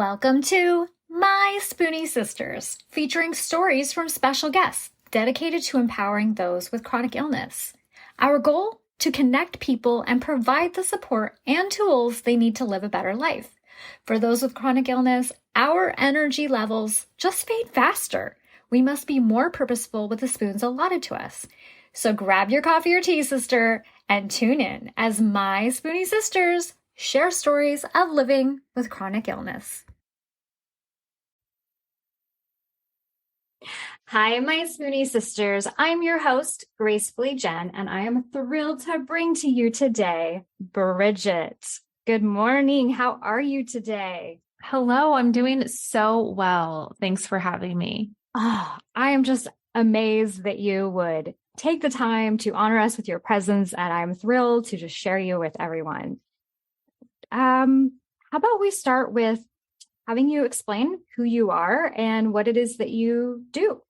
Welcome to My Spoonie Sisters, featuring stories from special guests dedicated to empowering those with chronic illness. Our goal? To connect people and provide the support and tools they need to live a better life. For those with chronic illness, our energy levels just fade faster. We must be more purposeful with the spoons allotted to us. So grab your coffee or tea, sister, and tune in as My Spoonie Sisters share stories of living with chronic illness. Hi, my Spoonie Sisters. I'm your host, Gracefully Jen, and I am thrilled to bring to you today, Bridget. Good morning. How are you today? Hello, I'm doing so well. Thanks for having me. Oh, I am just amazed that you would take the time to honor us with your presence, and I'm thrilled to just share you with everyone. How about we start with having you explain who you are and what it is that you do?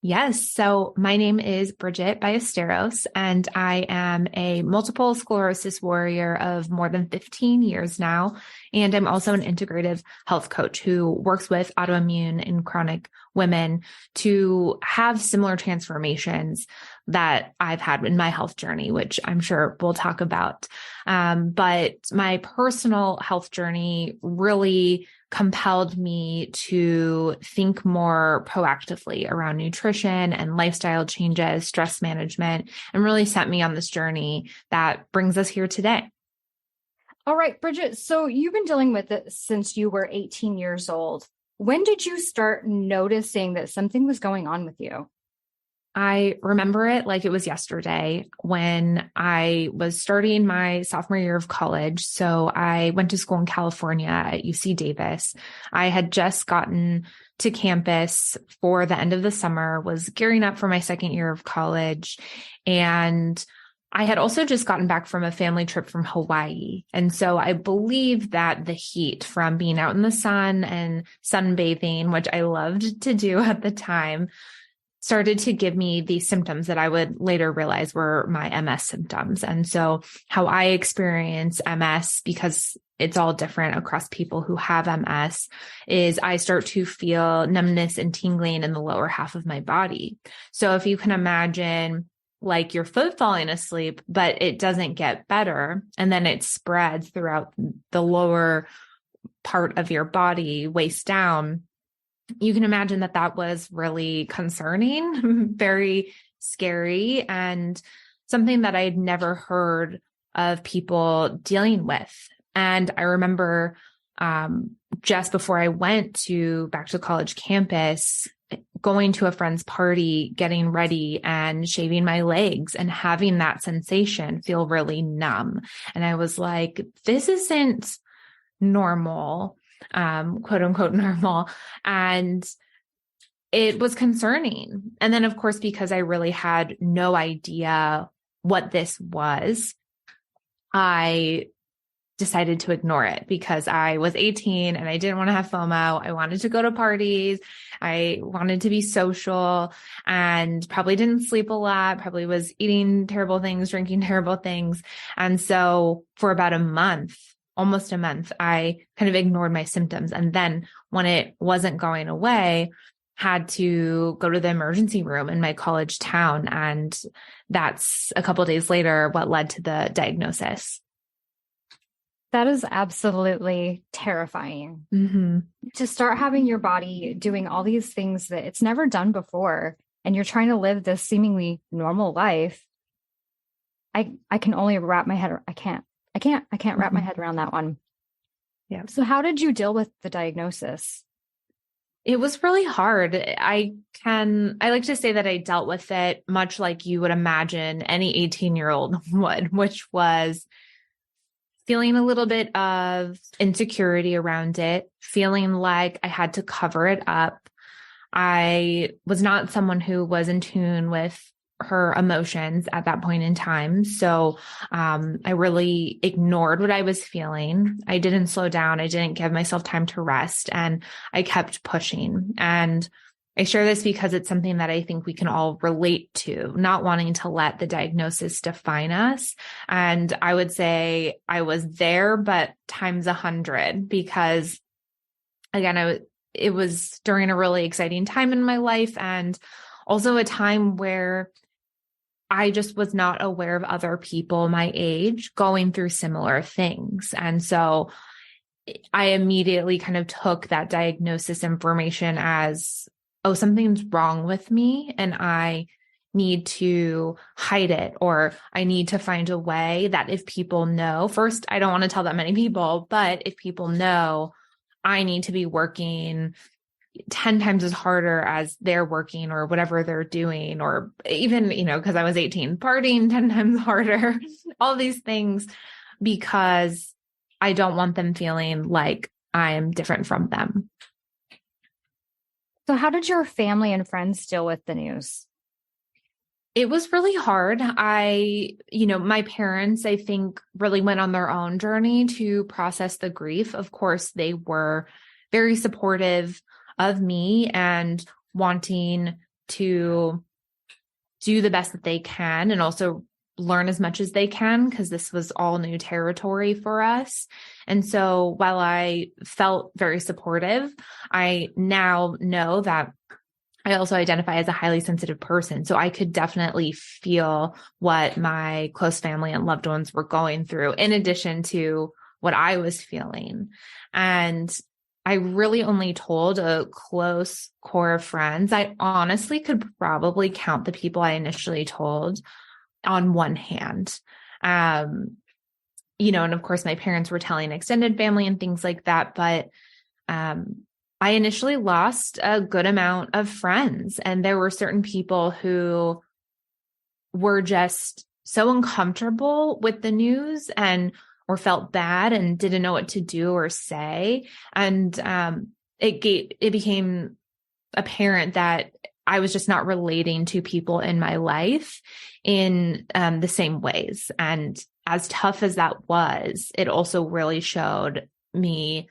Yes. So my name is Bridget Ballesteros, and I am a multiple sclerosis warrior of more than 15 years now. And I'm also an integrative health coach who works with autoimmune and chronic women to have similar transformations that I've had in my health journey, which I'm sure we'll talk about. But my personal health journey really compelled me to think more proactively around nutrition and lifestyle changes, stress management, and really set me on this journey that brings us here today. All right, Bridget. So you've been dealing with it since you were 18 years old. When did you start noticing that something was going on with you? I remember it like it was yesterday when I was starting my sophomore year of college. So I went to school in California at UC Davis. I had just gotten to campus for the end of the summer, was gearing up for my second year of college. And I had also just gotten back from a family trip from Hawaii. And so I believe that the heat from being out in the sun and sunbathing, which I loved to do at the time, started to give me these symptoms that I would later realize were my MS symptoms. And so how I experience MS, because it's all different across people who have MS, is I start to feel numbness and tingling in the lower half of my body. So if you can imagine like your foot falling asleep, but it doesn't get better, and then it spreads throughout the lower part of your body, waist down, you can imagine that that was really concerning, very scary, and something that I had never heard of people dealing with. And I remember just before I went back to college campus, going to a friend's party, getting ready and shaving my legs and having that sensation feel really numb. And I was like, this isn't normal. Quote unquote normal. And it was concerning. And then of course, because I really had no idea what this was, I decided to ignore it because I was 18 and I didn't want to have FOMO. I wanted to go to parties. I wanted to be social and probably didn't sleep a lot, probably was eating terrible things, drinking terrible things. And so for about almost a month, I kind of ignored my symptoms. And then when it wasn't going away, had to go to the emergency room in my college town. And that's a couple of days later, what led to the diagnosis. That is absolutely terrifying. Mm-hmm. To start having your body doing all these things that it's never done before, and you're trying to live this seemingly normal life. I can only wrap my head. I can't wrap my head around that one. Yeah. So how did you deal with the diagnosis? It was really hard. I like to say that I dealt with it much like you would imagine any 18-year-old would, which was feeling a little bit of insecurity around it, feeling like I had to cover it up. I was not someone who was in tune with her emotions at that point in time. So I really ignored what I was feeling. I didn't slow down. I didn't give myself time to rest, and I kept pushing. And I share this because it's something that I think we can all relate to, not wanting to let the diagnosis define us. And I would say I was there, but times 100, because again, it was during a really exciting time in my life, and also a time where I just was not aware of other people my age going through similar things. And so I immediately kind of took that diagnosis information as, oh, something's wrong with me and I need to hide it, or I need to find a way that if people know, first, I don't want to tell that many people, but if people know, I need to be working 10 times as harder as they're working or whatever they're doing, or even, because I was 18, partying 10 times harder, all these things, because I don't want them feeling like I'm different from them. So how did your family and friends deal with the news? It was really hard. My parents, I think, really went on their own journey to process the grief. Of course, they were very supportive of me and wanting to do the best that they can and also learn as much as they can, because this was all new territory for us. And so while I felt very supportive, I now know that I also identify as a highly sensitive person. So I could definitely feel what my close family and loved ones were going through, in addition to what I was feeling. And I really only told a close core of friends. I honestly could probably count the people I initially told on one hand. And of course my parents were telling extended family and things like that. But, I initially lost a good amount of friends, and there were certain people who were just so uncomfortable with the news or felt bad and didn't know what to do or say. And it became apparent that I was just not relating to people in my life in the same ways. And as tough as that was, it also really showed me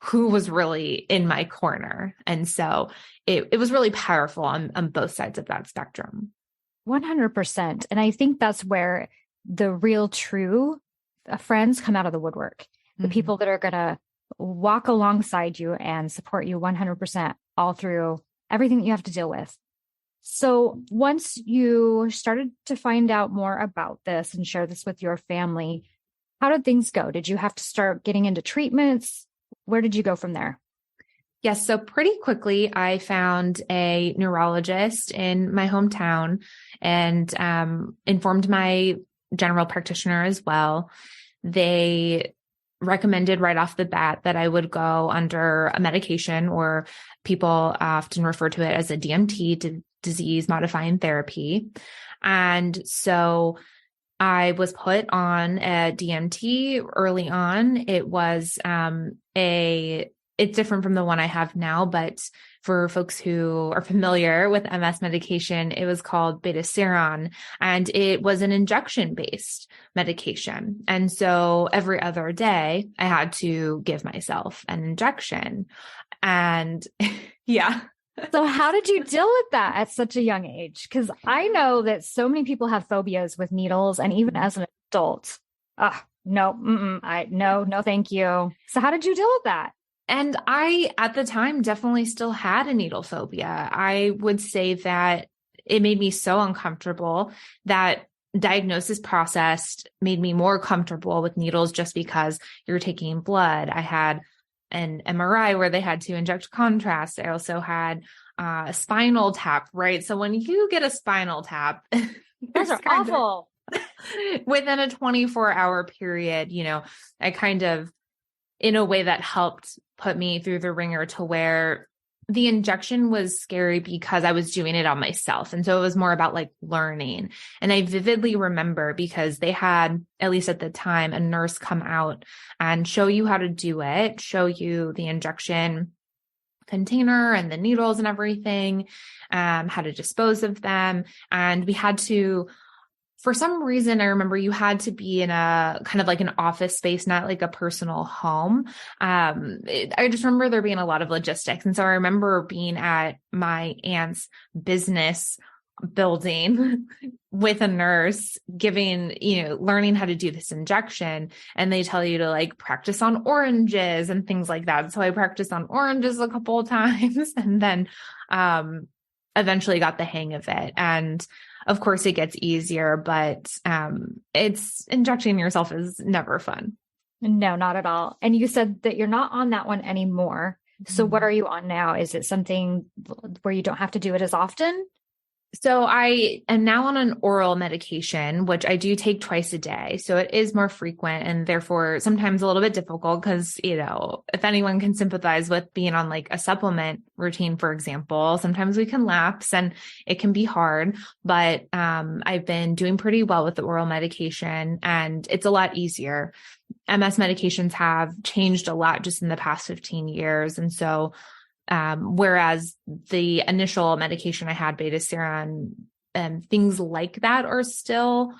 who was really in my corner. And so it was really powerful on both sides of that spectrum. 100%. And I think that's where the real true friends come out of the woodwork. The people that are going to walk alongside you and support you 100% all through everything that you have to deal with. So once you started to find out more about this and share this with your family, how did things go? Did you have to start getting into treatments? Where did you go from there? Yes. So pretty quickly, I found a neurologist in my hometown and informed my general practitioner as well. They recommended right off the bat that I would go under a medication, or people often refer to it as a DMT, disease modifying therapy. And so I was put on a DMT early on. It was it's different from the one I have now, but for folks who are familiar with MS medication, it was called betaseron, and it was an injection-based medication. And so every other day I had to give myself an injection. And yeah. So how did you deal with that at such a young age? Because I know that so many people have phobias with needles, and even as an adult, no, thank you. So how did you deal with that? And I, at the time, definitely still had a needle phobia. I would say that it made me so uncomfortable that diagnosis process made me more comfortable with needles, just because you're taking blood. I had an MRI where they had to inject contrast. I also had a spinal tap, right? So when you get a spinal tap, those are awful. Within a 24-hour period, I kind of, in a way that helped put me through the ringer to where the injection was scary because I was doing it on myself. And so it was more about like learning. And I vividly remember, because they had, at least at the time, a nurse come out and show you how to do it, show you the injection container and the needles and everything, how to dispose of them. And we had to, for some reason, I remember you had to be in a kind of like an office space, not like a personal home. I just remember there being a lot of logistics. And so I remember being at my aunt's business building with a nurse giving, learning how to do this injection. And they tell you to like practice on oranges and things like that. So I practiced on oranges a couple of times and then, eventually got the hang of it. And of course it gets easier, but, it's injecting yourself is never fun. No, not at all. And you said that you're not on that one anymore. So what are you on now? Is it something where you don't have to do it as often? So I am now on an oral medication, which I do take twice a day. So it is more frequent and therefore sometimes a little bit difficult because, if anyone can sympathize with being on like a supplement routine, for example, sometimes we can lapse and it can be hard, but I've been doing pretty well with the oral medication and it's a lot easier. MS medications have changed a lot just in the past 15 years. And so whereas the initial medication I had, beta-seron and things like that are still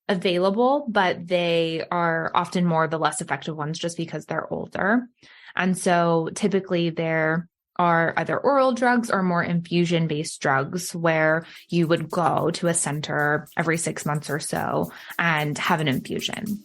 available, but they are often more the less effective ones just because they're older. And so typically there are either oral drugs or more infusion-based drugs where you would go to a center every 6 months or so and have an infusion.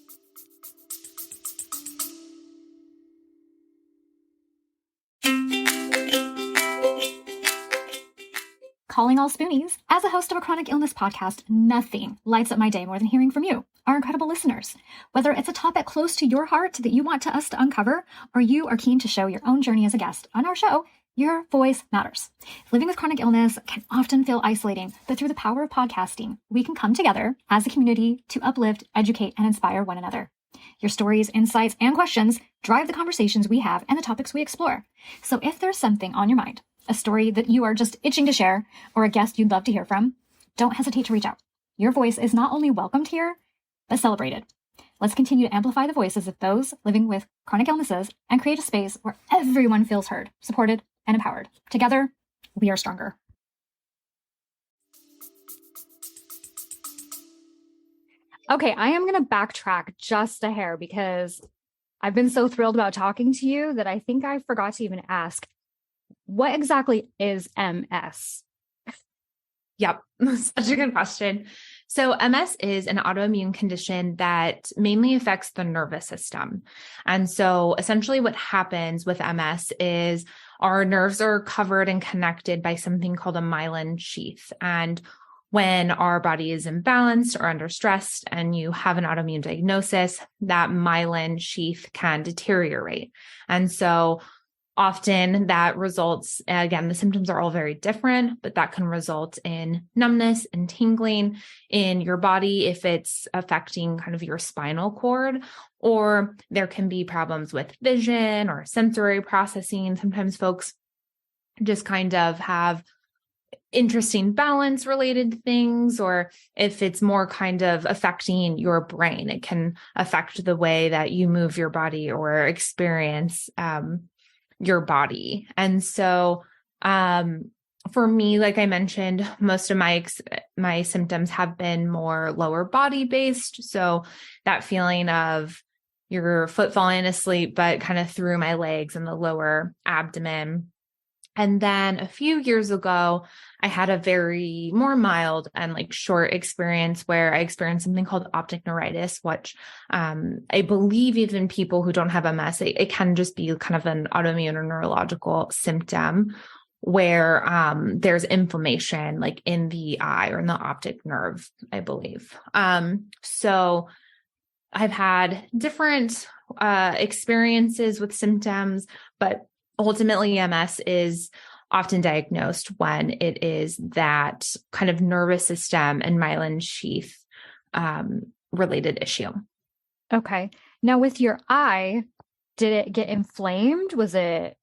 Calling all spoonies. As a host of a chronic illness podcast, nothing lights up my day more than hearing from you, our incredible listeners. Whether it's a topic close to your heart that you want us to uncover, or you are keen to show your own journey as a guest on our show, your voice matters. Living with chronic illness can often feel isolating, but through the power of podcasting, we can come together as a community to uplift, educate, and inspire one another. Your stories, insights, and questions drive the conversations we have and the topics we explore. So if there's something on your mind, a story that you are just itching to share, or a guest you'd love to hear from, don't hesitate to reach out. Your voice is not only welcomed here, but celebrated. Let's continue to amplify the voices of those living with chronic illnesses and create a space where everyone feels heard, supported, and empowered. Together, we are stronger. Okay, I am going to backtrack just a hair because I've been so thrilled about talking to you that I think I forgot to even ask, what exactly is MS? Yep. Such a good question. So MS is an autoimmune condition that mainly affects the nervous system. And so essentially what happens with MS is our nerves are covered and connected by something called a myelin sheath. And when our body is imbalanced or under stress and you have an autoimmune diagnosis, that myelin sheath can deteriorate. And so often that results, again, the symptoms are all very different, but that can result in numbness and tingling in your body if it's affecting kind of your spinal cord, or there can be problems with vision or sensory processing. Sometimes folks just kind of have interesting balance related things, or if it's more kind of affecting your brain, it can affect the way that you move your body or experience, your body. And so, for me, like I mentioned, most of my symptoms have been more lower body based. So that feeling of your foot falling asleep, but kind of through my legs and the lower abdomen. And then a few years ago, I had a very more mild and like short experience where I experienced something called optic neuritis, which I believe even people who don't have MS, it can just be kind of an autoimmune or neurological symptom where there's inflammation like in the eye or in the optic nerve, I believe. So I've had different experiences with symptoms, but ultimately, MS is often diagnosed when it is that kind of nervous system and myelin sheath related issue. Okay. Now with your eye, did it get inflamed? Can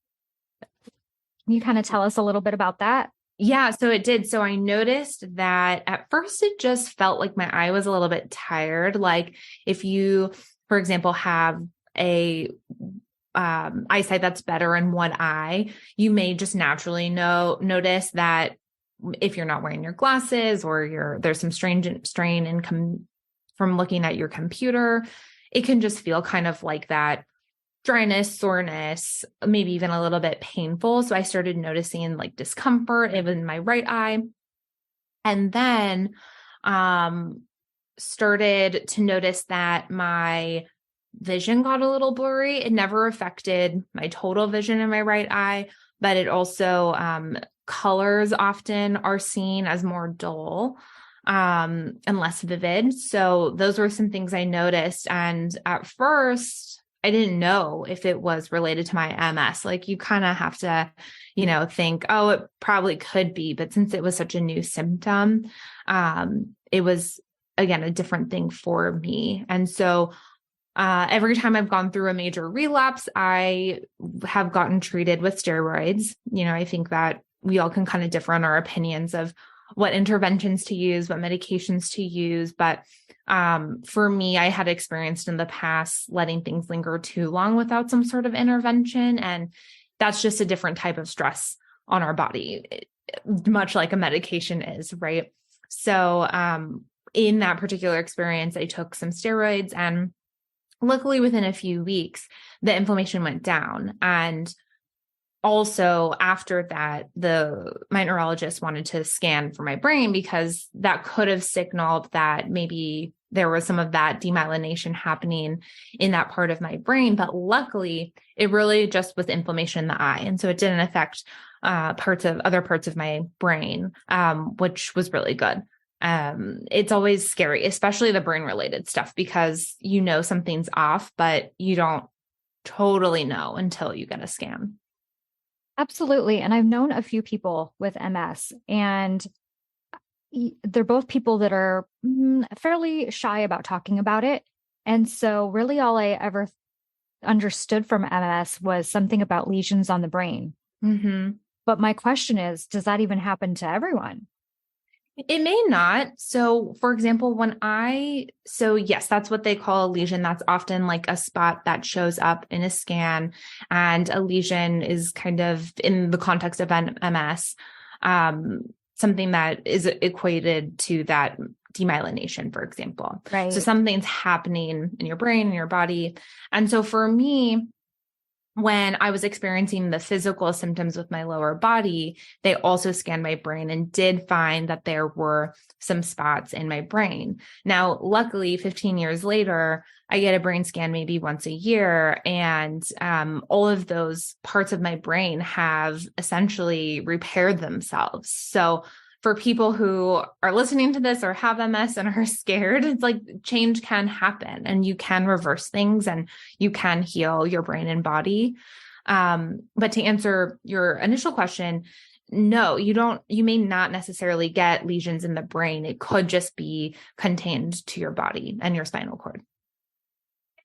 you kind of tell us a little bit about that? Yeah, so it did. So I noticed that at first it just felt like my eye was a little bit tired. Like if you, for example, have a eyesight that's better in one eye, you may just naturally notice that if you're not wearing your glasses or there's some strain from looking at your computer, it can just feel kind of like that dryness, soreness, maybe even a little bit painful. So I started noticing like discomfort even in my right eye. And then, started to notice that my vision got a little blurry. It never affected my total vision in my right eye, but it also, colors often are seen as more dull, and less vivid. So those were some things I noticed. And at first, I didn't know if it was related to my MS. Like you kind of have to, think, oh, it probably could be. But since it was such a new symptom, it was, again, a different thing for me. And so every time I've gone through a major relapse, I have gotten treated with steroids. I think that we all can kind of differ on our opinions of what interventions to use, what medications to use. But for me, I had experienced in the past letting things linger too long without some sort of intervention. And that's just a different type of stress on our body, much like a medication is, right? So in that particular experience, I took some steroids, and luckily within a few weeks, the inflammation went down. And also after that, my neurologist wanted to scan for my brain because that could have signaled that maybe there was some of that demyelination happening in that part of my brain. But luckily, it really just was inflammation in the eye. And so it didn't affect other parts of my brain, which was really good. It's always scary, especially the brain related stuff, because something's off, but you don't totally know until you get a scan. Absolutely. And I've known a few people with MS, and they're both people that are fairly shy about talking about it. And so really all I ever understood from MS was something about lesions on the brain. Mm-hmm. But my question is, does that even happen to everyone? It may not. So for example, yes, that's what they call a lesion. That's often like a spot that shows up in a scan, and a lesion is kind of in the context of MS, something that is equated to that demyelination, for example. Right. So something's happening in your brain, in your body. And so for me, when I was experiencing the physical symptoms with my lower body, they also scanned my brain and did find that there were some spots in my brain. Now, luckily, 15 years later, I get a brain scan maybe once a year, and all of those parts of my brain have essentially repaired themselves. So for people who are listening to this or have MS and are scared, it's like change can happen, and you can reverse things, and you can heal your brain and body. But to answer your initial question, no, you may not necessarily get lesions in the brain. It could just be contained to your body and your spinal cord.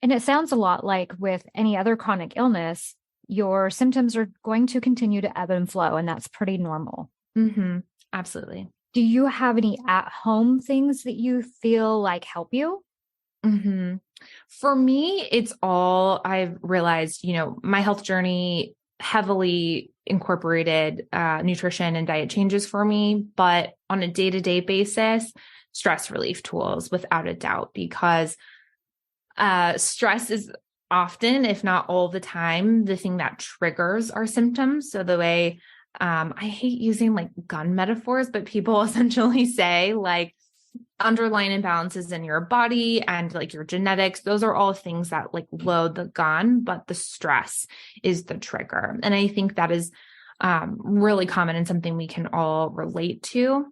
And it sounds a lot like with any other chronic illness, your symptoms are going to continue to ebb and flow, and that's pretty normal. Mm-hmm. Absolutely. Do you have any at-home things that you feel like help you? Mm-hmm. For me, it's all I've realized, my health journey heavily incorporated nutrition and diet changes for me, but on a day-to-day basis, stress relief tools, without a doubt, because stress is often, if not all the time, the thing that triggers our symptoms. So the way I hate using like gun metaphors, but people essentially say like underlying imbalances in your body and like your genetics, those are all things that like load the gun, but the stress is the trigger. And I think that is really common and something we can all relate to.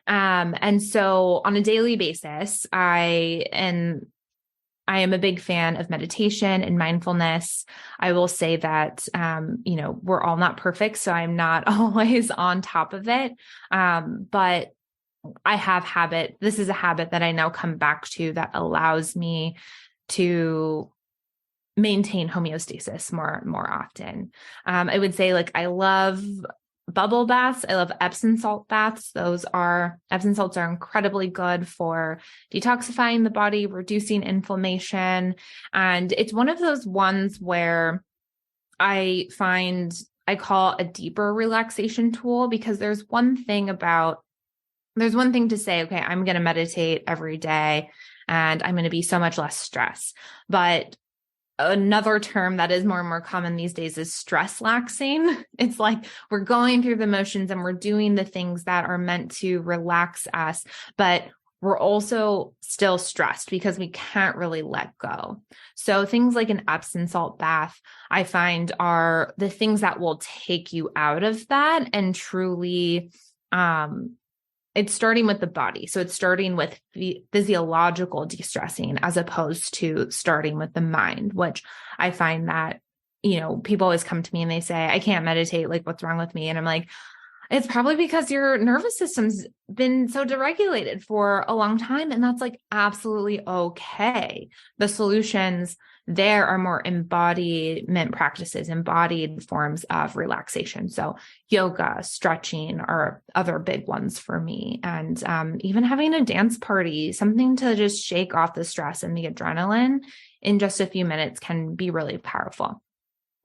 And so on a daily basis, I am a big fan of meditation and mindfulness. I will say that, we're all not perfect, so I'm not always on top of it. But I have this is a habit that I now come back to that allows me to maintain homeostasis more often. I would say I love bubble baths. I love Epsom salt baths. Epsom salts are incredibly good for detoxifying the body, reducing inflammation. And it's one of those ones where I call a deeper relaxation tool, because there's one thing to say, okay, I'm going to meditate every day and I'm going to be so much less stressed. But another term that is more and more common these days is stress laxing. It's like we're going through the motions and we're doing the things that are meant to relax us, but we're also still stressed because we can't really let go. So things like an Epsom salt bath, I find, are the things that will take you out of that and truly, it's starting with the body. So it's starting with physiological de-stressing as opposed to starting with the mind, which I find that, people always come to me and they say, I can't meditate. Like, what's wrong with me? And I'm like, it's probably because your nervous system's been so deregulated for a long time. And that's like absolutely okay. The solutions there are more embodiment practices, embodied forms of relaxation. So yoga, stretching are other big ones for me. And even having a dance party, something to just shake off the stress and the adrenaline in just a few minutes can be really powerful.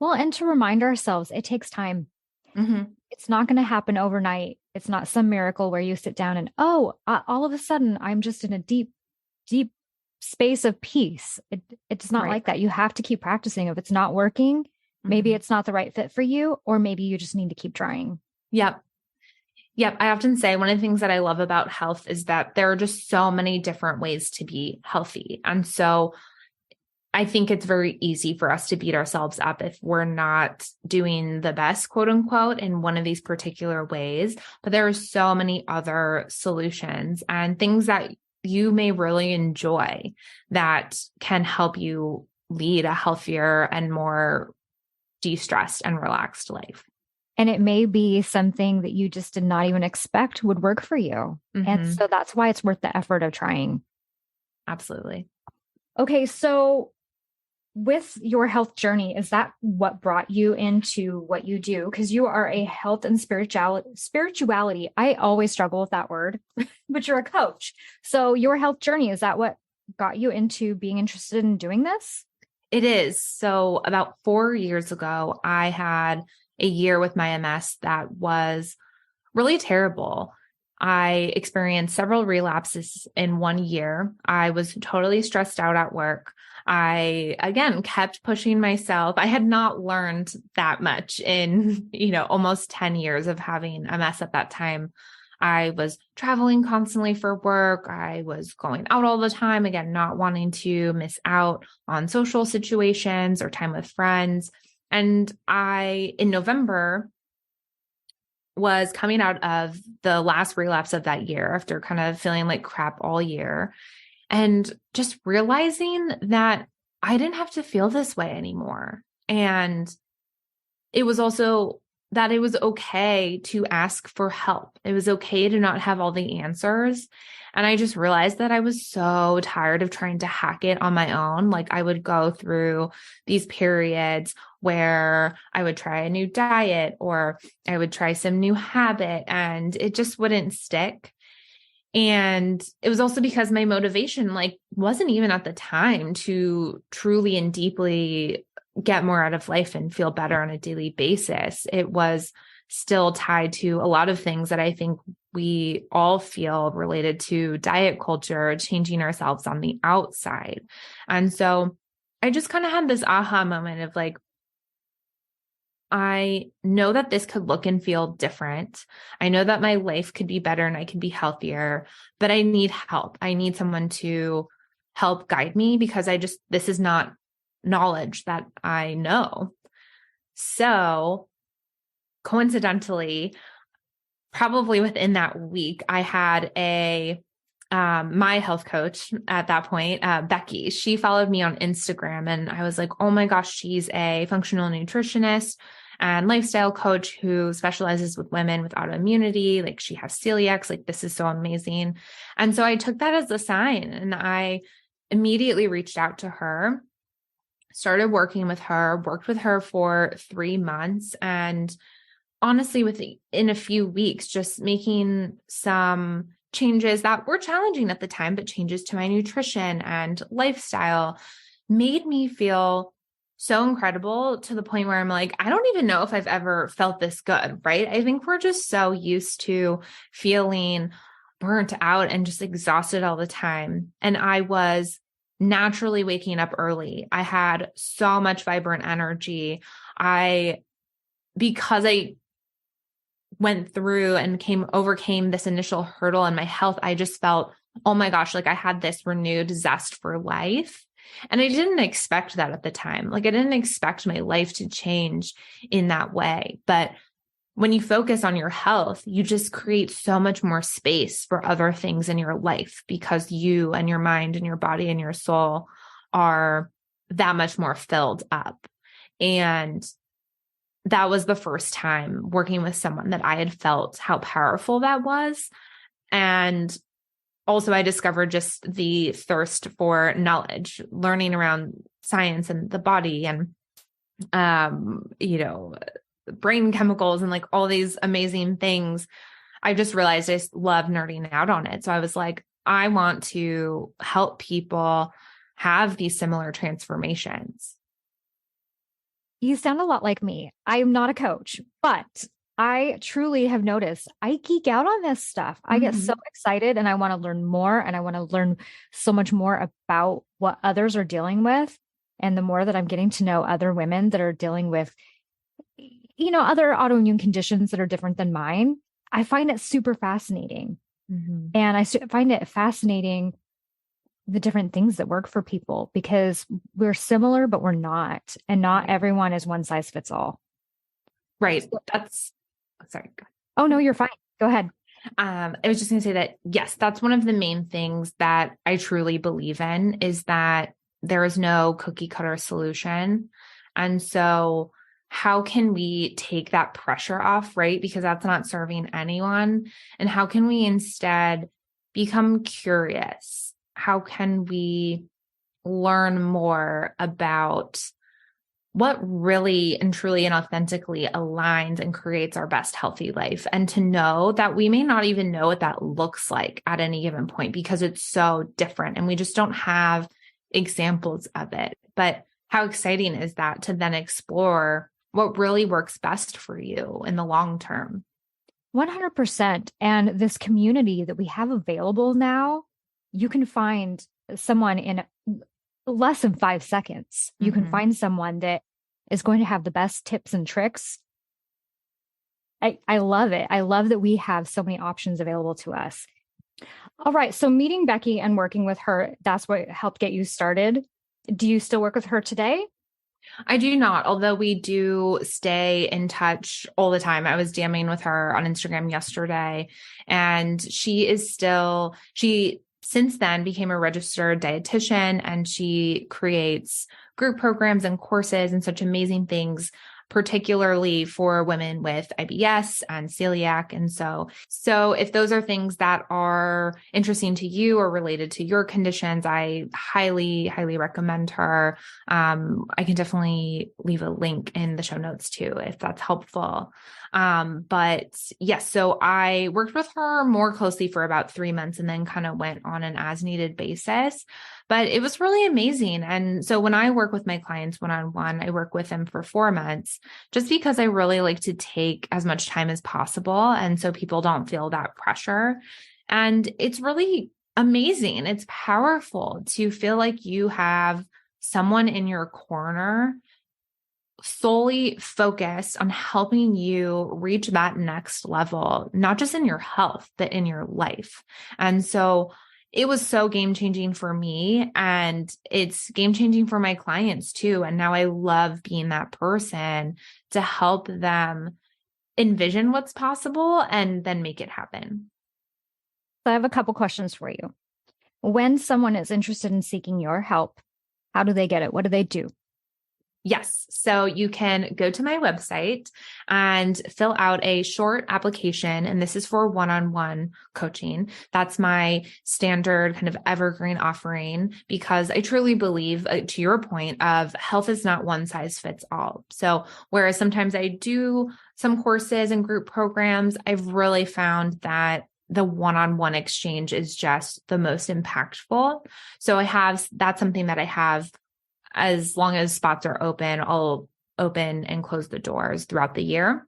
Well, and to remind ourselves, it takes time. Mm-hmm. It's not going to happen overnight. It's not some miracle where you sit down and, all of a sudden I'm just in a deep, deep space of peace. It's not like that. You have to keep practicing. If it's not working, maybe it's not the right fit for you, or maybe you just need to keep trying. Yep. I often say one of the things that I love about health is that there are just so many different ways to be healthy. And so I think it's very easy for us to beat ourselves up if we're not doing the best, quote unquote, in one of these particular ways. But there are so many other solutions and things that you may really enjoy that can help you lead a healthier and more de-stressed and relaxed life. And it may be something that you just did not even expect would work for you. Mm-hmm. And so that's why it's worth the effort of trying. Absolutely. Okay, so with your health journey, is that what brought you into what you do? Because you are a health and spirituality. I always struggle with that word, but you're a coach. So your health journey, is that what got you into being interested in doing this? It is. So about 4 years ago, I had a year with my MS that was really terrible. I experienced several relapses in 1 year. I was totally stressed out at work. I, again, kept pushing myself. I had not learned that much in, almost 10 years of having MS at that time. I was traveling constantly for work. I was going out all the time, again, not wanting to miss out on social situations or time with friends. And in November, was coming out of the last relapse of that year after kind of feeling like crap all year and just realizing that I didn't have to feel this way anymore. And it was also that it was okay to ask for help. It was okay to not have all the answers. And I just realized that I was so tired of trying to hack it on my own. Like I would go through these periods where I would try a new diet or I would try some new habit and it just wouldn't stick. And it was also because my motivation wasn't even at the time to truly and deeply get more out of life and feel better on a daily basis. It was still tied to a lot of things that I think we all feel related to diet culture, changing ourselves on the outside. And so I just kind of had this aha moment of I know that this could look and feel different. I know that my life could be better and I could be healthier, but I need help. I need someone to help guide me because this is not knowledge that I know. So coincidentally, probably within that week, I had my health coach at that point, Becky, she followed me on Instagram and I was like, oh my gosh, she's a functional nutritionist and lifestyle coach who specializes with women with autoimmunity. She has celiac. This is so amazing. And so I took that as a sign and I immediately reached out to her, started working with her, worked with her for 3 months. And honestly, in a few weeks, just making some changes that were challenging at the time, but changes to my nutrition and lifestyle made me feel so incredible to the point where I'm like, I don't even know if I've ever felt this good, right? I think we're just so used to feeling burnt out and just exhausted all the time. And I was naturally waking up early. I had so much vibrant energy. Because I went through and overcame this initial hurdle in my health, I just felt, oh my gosh, like I had this renewed zest for life. And I didn't expect that at the time. Like I didn't expect my life to change in that way. But when you focus on your health, you just create so much more space for other things in your life because you and your mind and your body and your soul are that much more filled up. And that was the first time working with someone that I had felt how powerful that was. And also I discovered just the thirst for knowledge, learning around science and the body and, brain chemicals and like all these amazing things. I just realized I love nerding out on it. So I was like, I want to help people have these similar transformations. You sound a lot like me. I'm not a coach, but I truly have noticed I geek out on this stuff. I get so excited and I want to learn more and I want to learn so much more about what others are dealing with. And the more that I'm getting to know other women that are dealing with, other autoimmune conditions that are different than mine, I find it super fascinating. And I find it fascinating the different things that work for people because we're similar, but we're not. And not everyone is one size fits all. Right. Sorry. Oh, no, you're fine. Go ahead. I was just going to say that, yes, that's one of the main things that I truly believe in is that there is no cookie cutter solution. And so how can we take that pressure off, right? Because that's not serving anyone. And how can we instead become curious? How can we learn more about what really and truly and authentically aligns and creates our best healthy life? And to know that we may not even know what that looks like at any given point because it's so different and we just don't have examples of it. But how exciting is that to then explore what really works best for you in the long term? 100%. And this community that we have available now, you can find someone in less than 5 seconds. You can find someone that is going to have the best tips and tricks. I love it. I love that we have so many options available to us. All right. So meeting Becky and working with her, that's what helped get you started. Do you still work with her today? I do not, although we do stay in touch all the time. I was DMing with her on Instagram yesterday, and she since then became a registered dietitian, and she creates group programs and courses and such amazing things, particularly for women with IBS and celiac. And so if those are things that are interesting to you or related to your conditions, I highly, highly recommend her. I can definitely leave a link in the show notes too, if that's helpful. But yes, so I worked with her more closely for about 3 months and then kind of went on an as needed basis, but it was really amazing. And so when I work with my clients one-on-one, I work with them for 4 months just because I really like to take as much time as possible. And so people don't feel that pressure. And it's really amazing. It's powerful to feel like you have someone in your corner solely focused on helping you reach that next level, not just in your health, but in your life. And so it was so game-changing for me, and it's game-changing for my clients too. And now I love being that person to help them envision what's possible and then make it happen. So I have a couple questions for you. When someone is interested in seeking your help, how do they get it? What do they do? Yes. So you can go to my website and fill out a short application. And this is for one-on-one coaching. That's my standard kind of evergreen offering, because I truly believe, to your point, of health is not one size fits all. So whereas sometimes I do some courses and group programs, I've really found that the one-on-one exchange is just the most impactful. So that's something that I have. As long as spots are open, I'll open and close the doors throughout the year.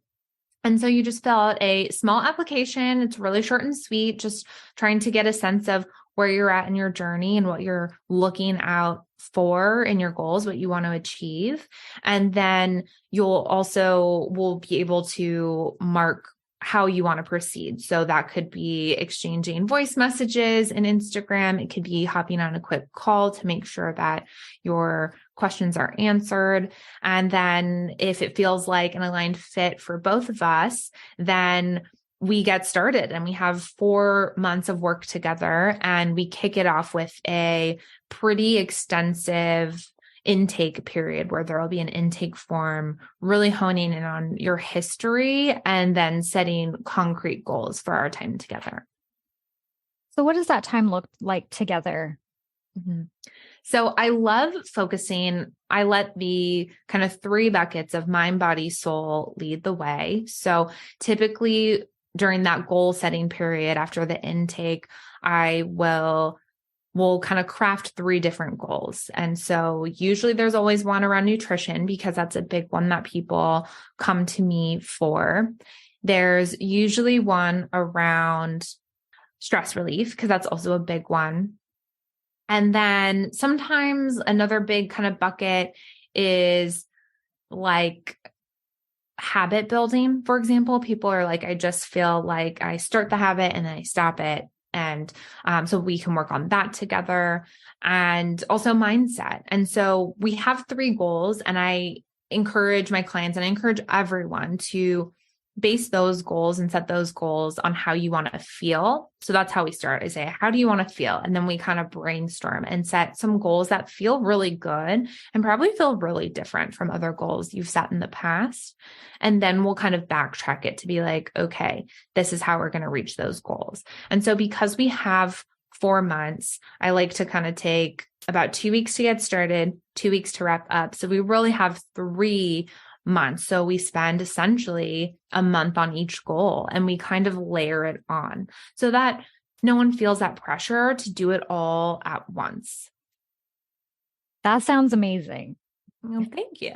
And so you just fill out a small application. It's really short and sweet, just trying to get a sense of where you're at in your journey and what you're looking out for in your goals, what you want to achieve. And then will be able to mark how you want to proceed. So that could be exchanging voice messages in Instagram. It could be hopping on a quick call to make sure that your questions are answered. And then if it feels like an aligned fit for both of us, then we get started and we have 4 months of work together, and we kick it off with a pretty extensive intake period where there will be an intake form, really honing in on your history and then setting concrete goals for our time together. So what does that time look like together? Mm-hmm. So I love focusing. I let the kind of 3 buckets of mind, body, soul lead the way. So typically during that goal setting period after the intake, we'll kind of craft 3 different goals. And so usually there's always one around nutrition because that's a big one that people come to me for. There's usually one around stress relief because that's also a big one. And then sometimes another big kind of bucket is like habit building. For example, people are like, I just feel like I start the habit and then I stop it. And so we can work on that together, and also mindset. And so we have 3 goals, and I encourage my clients and I encourage everyone to base those goals and set those goals on how you want to feel. So that's how we start. I say, how do you want to feel? And then we kind of brainstorm and set some goals that feel really good and probably feel really different from other goals you've set in the past. And then we'll kind of backtrack it to be like, okay, this is how we're going to reach those goals. And so because we have 4 months, I like to kind of take about 2 weeks to get started, 2 weeks to wrap up. So we really have 3 months. So we spend essentially a month on each goal, and we kind of layer it on so that no one feels that pressure to do it all at once. That sounds amazing. Well, thank you.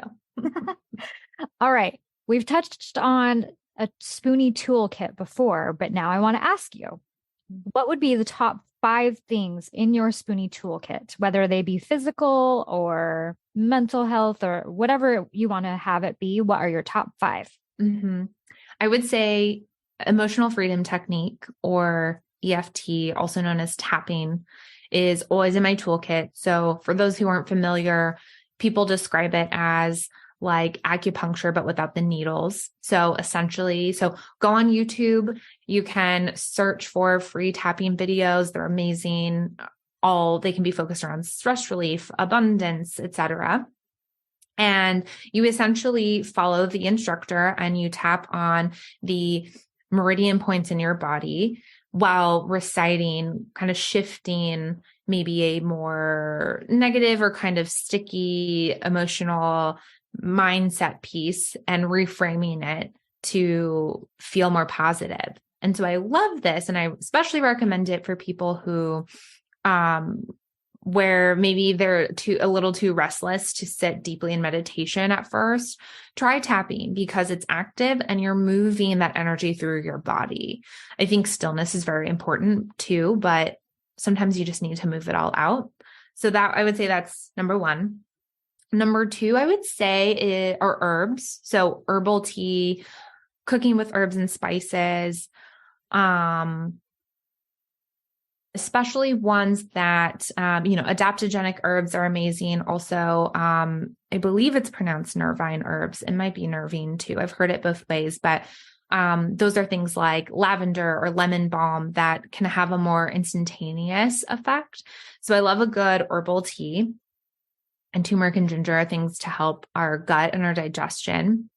All right. We've touched on a spoonie toolkit before, but now I want to ask you, what would be the top 5 things in your spoonie toolkit, whether they be physical or mental health or whatever you want to have it be? What are your top 5? Mm-hmm. I would say emotional freedom technique, or EFT, also known as tapping, is always in my toolkit. So for those who aren't familiar, people describe it as like acupuncture, but without the needles. So essentially, go on YouTube, you can search for free tapping videos. They're amazing. They can be focused around stress relief, abundance, etc. And you essentially follow the instructor and you tap on the meridian points in your body while reciting, kind of shifting maybe a more negative or kind of sticky emotional mindset piece and reframing it to feel more positive. And so I love this. And I especially recommend it for people who, where maybe they're a little too restless to sit deeply in meditation at first. Try tapping because it's active and you're moving that energy through your body. I think stillness is very important too, but sometimes you just need to move it all out. So that I would say that's number 1. Number 2, I would say are herbs. So herbal tea, cooking with herbs and spices, especially ones that, adaptogenic herbs are amazing. Also, I believe it's pronounced nervine herbs. It might be nervine too. I've heard it both ways, but those are things like lavender or lemon balm that can have a more instantaneous effect. So I love a good herbal tea. And turmeric and ginger are things to help our gut and our digestion.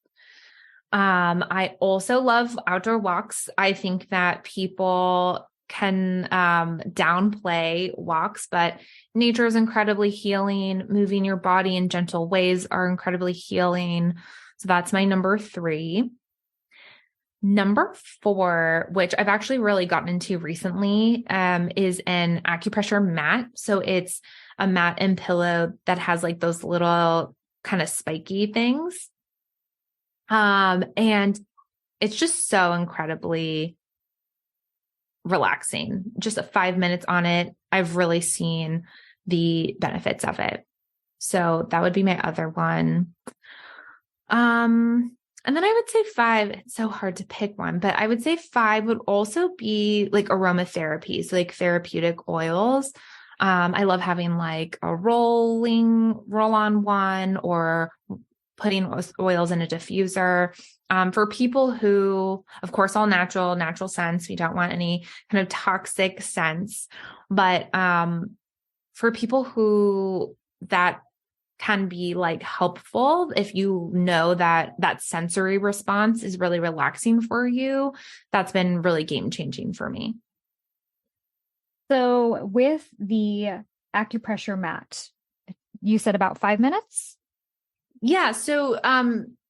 I also love outdoor walks. I think that people can downplay walks, but nature is incredibly healing. Moving your body in gentle ways are incredibly healing. So that's my number 3. Number 4, which I've actually really gotten into recently, is an acupressure mat. So it's a mat and pillow that has like those little kind of spiky things. And it's just so incredibly relaxing. Just 5 minutes on it, I've really seen the benefits of it. So that would be my other one. And then I would say 5, it's so hard to pick one, but I would say 5 would also be like aromatherapy. So like therapeutic oils. I love having like a roll on one, or putting oils in a diffuser. For people who, of course, all natural scents. We don't want any kind of toxic scents, but, for people who that can be like helpful, if you know that that sensory response is really relaxing for you, that's been really game changing for me. So with the acupressure mat, you said about 5 minutes? Yeah. So,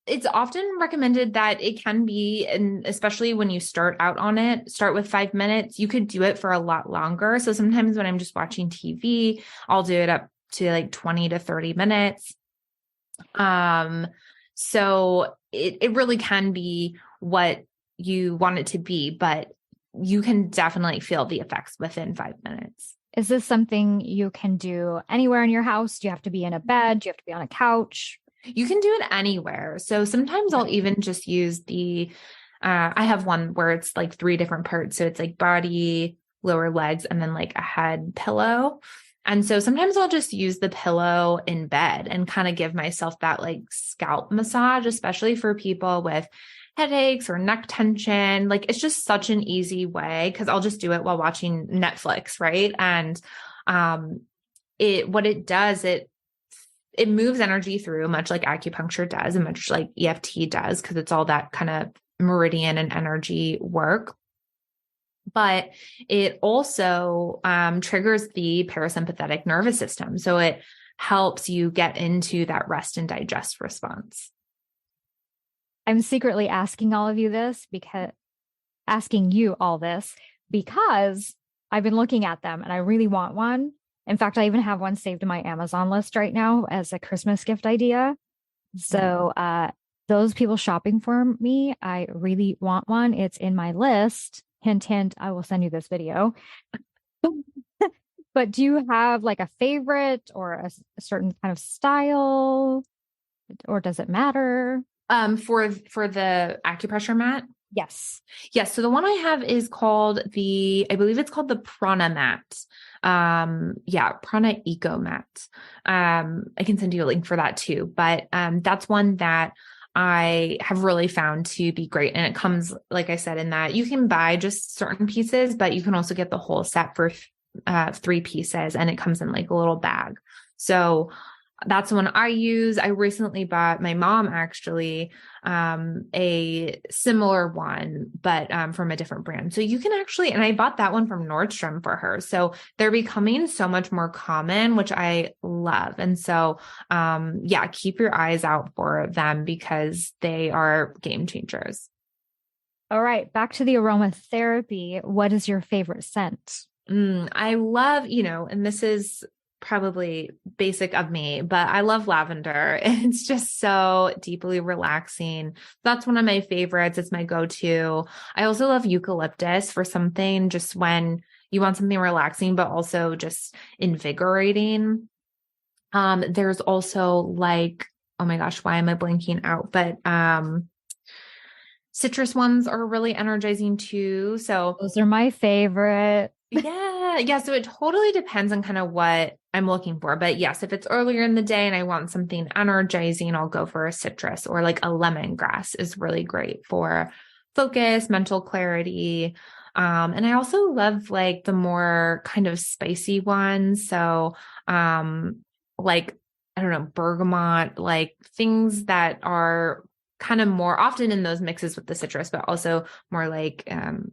it's often recommended that it can be, and especially when you start out on it, start with 5 minutes. You could do it for a lot longer. So sometimes when I'm just watching TV, I'll do it up to like 20 to 30 minutes. So it really can be what you want it to be, but you can definitely feel the effects within 5 minutes. Is this something you can do anywhere in your house? Do you have to be in a bed? Do you have to be on a couch? You can do it anywhere. So sometimes I'll even just use I have one where it's like 3 different parts. So it's like body, lower legs, and then like a head pillow. And so sometimes I'll just use the pillow in bed and kind of give myself that like scalp massage, especially for people with headaches or neck tension. Like it's just such an easy way, because I'll just do it while watching Netflix, right? And what it does, it moves energy through, much like acupuncture does and much like EFT does, because it's all that kind of meridian and energy work. But it also triggers the parasympathetic nervous system. So it helps you get into that rest and digest response. I'm secretly asking you all this because I've been looking at them and I really want one. In fact, I even have one saved in my Amazon list right now as a Christmas gift idea. So those people shopping for me, I really want one. It's in my list. Hint, hint, I will send you this video. But do you have like a favorite or a certain kind of style, or does it matter? For the acupressure mat? Yes. Yes. So the one I have is I believe it's called the Prana mat. Prana Eco mat. I can send you a link for that too, but, that's one that I have really found to be great. And it comes, like I said, in that you can buy just certain pieces, but you can also get the whole set for 3 pieces, and it comes in like a little bag. So that's the one I use. I recently bought my mom actually a similar one, but from a different brand. So you can actually, and I bought that one from Nordstrom for her. So they're becoming so much more common, which I love. And so keep your eyes out for them because they are game changers. All right, back to the aromatherapy. What is your favorite scent? I love, and this is probably basic of me, but I love lavender. It's just so deeply relaxing. That's one of my favorites. It's my go-to. I also love eucalyptus for something just when you want something relaxing, but also just invigorating. There's also like, oh my gosh, why am I blanking out? But, citrus ones are really energizing too. So those are my favorite. Yeah. So it totally depends on kind of what I'm looking for. But yes, if it's earlier in the day and I want something energizing, I'll go for a citrus, or like a lemongrass is really great for focus, mental clarity. And I also love like the more kind of spicy ones. So, like, I don't know, bergamot, like things that are kind of more often in those mixes with the citrus, but also more like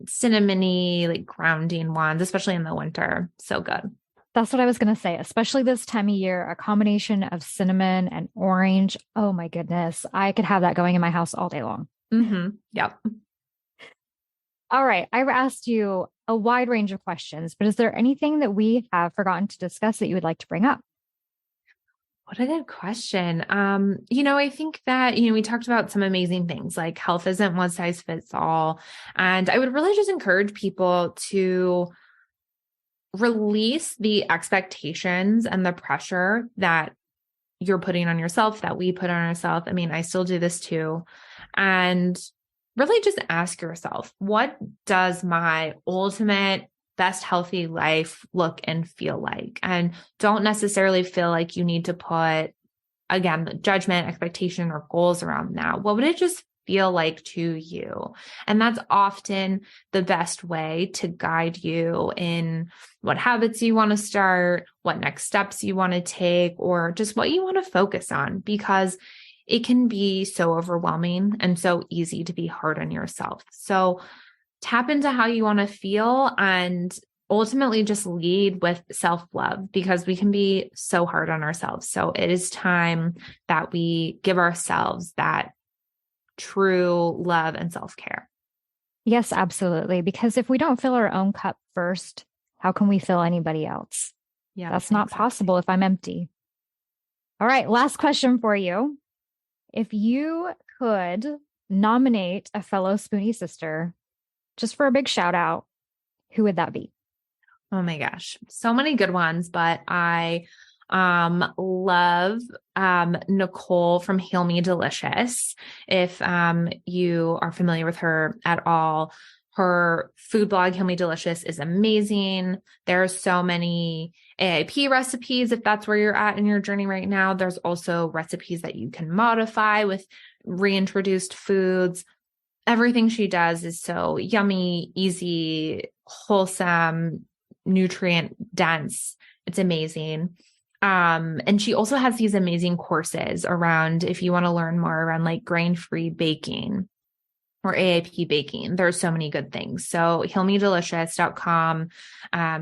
cinnamony, like grounding ones, especially in the winter. So good. That's what I was going to say, especially this time of year, a combination of cinnamon and orange. Oh my goodness. I could have that going in my house all day long. Mm-hmm. Yep. All right. I've asked you a wide range of questions, but is there anything that we have forgotten to discuss that you would like to bring up? What a good question. I think that, we talked about some amazing things like health isn't one size fits all. And I would really just encourage people to release the expectations and the pressure that you're putting on yourself, that we put on ourselves. I mean, I still do this too. And really just ask yourself, what does my ultimate best healthy life look and feel like? And don't necessarily feel like you need to put, again, the judgment, expectation, or goals around that. What would it just feel like to you? And that's often the best way to guide you in what habits you want to start, what next steps you want to take, or just what you want to focus on, because it can be so overwhelming and so easy to be hard on yourself. So tap into how you want to feel and ultimately just lead with self-love, because we can be so hard on ourselves. So it is time that we give ourselves that true love and self-care. Yes, absolutely. Because if we don't fill our own cup first, how can we fill anybody else? Yeah, that's not possible if I'm empty. All right, last question for you. If you could nominate a fellow Spoonie sister just for a big shout out, who would that be? Oh my gosh, so many good ones, but I love Nicole from Heal Me Delicious. If you are familiar with her at all, her food blog, Heal Me Delicious, is amazing. There are so many AIP recipes, if that's where you're at in your journey right now. There's also recipes that you can modify with reintroduced foods. Everything she does is so yummy, easy, wholesome, nutrient dense. It's amazing. And she also has these amazing courses around, if you want to learn more around like grain-free baking or AIP baking. There's so many good things. So healmedelicious.com.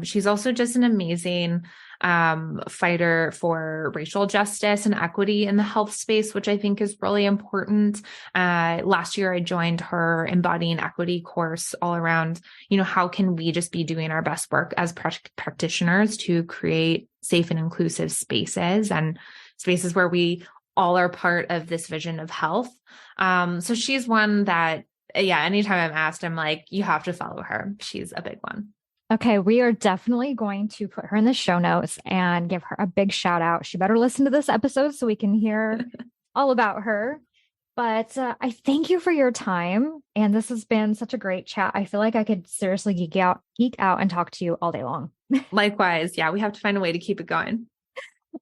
She's also just an amazing fighter for racial justice and equity in the health space, which I think is really important. Last year, I joined her Embodying Equity course all around, how can we just be doing our best work as practitioners to create safe and inclusive spaces and spaces where we all are part of this vision of health. So she's one that, anytime I'm asked, I'm like, you have to follow her. She's a big one. Okay, we are definitely going to put her in the show notes and give her a big shout out. She better listen to this episode so we can hear all about her. But I thank you for your time. And this has been such a great chat. I feel like I could seriously geek out and talk to you all day long. Likewise. Yeah, we have to find a way to keep it going.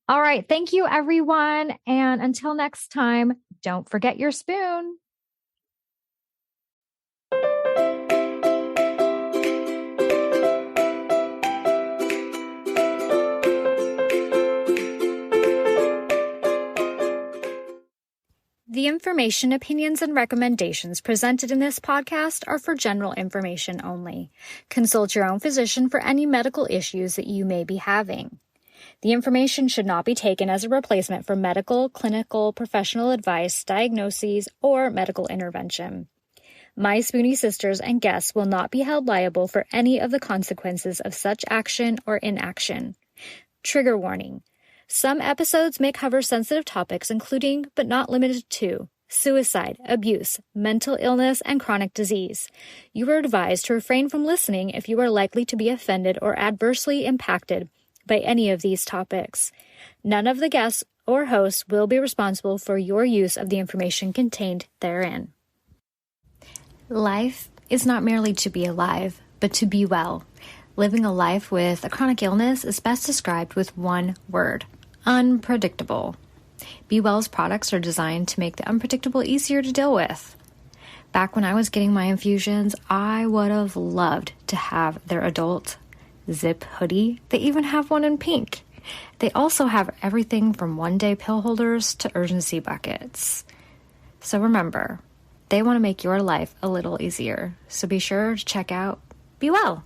All right. Thank you, everyone. And until next time, don't forget your spoon. The information, opinions, and recommendations presented in this podcast are for general information only. Consult your own physician for any medical issues that you may be having. The information should not be taken as a replacement for medical, clinical, professional advice, diagnoses, or medical intervention. My Spoonie sisters and guests will not be held liable for any of the consequences of such action or inaction. Trigger warning. Some episodes may cover sensitive topics including, but not limited to, suicide, abuse, mental illness, and chronic disease. You are advised to refrain from listening if you are likely to be offended or adversely impacted by any of these topics. None of the guests or hosts will be responsible for your use of the information contained therein. Life is not merely to be alive, but to be well. Living a life with a chronic illness is best described with one word: unpredictable. Be Well's products are designed to make the unpredictable easier to deal with. Back when I was getting my infusions, I would have loved to have their adult zip hoodie. They even have one in pink. They also have everything from one-day pill holders to urgency buckets. So remember, they want to make your life a little easier. So be sure to check out Be Well.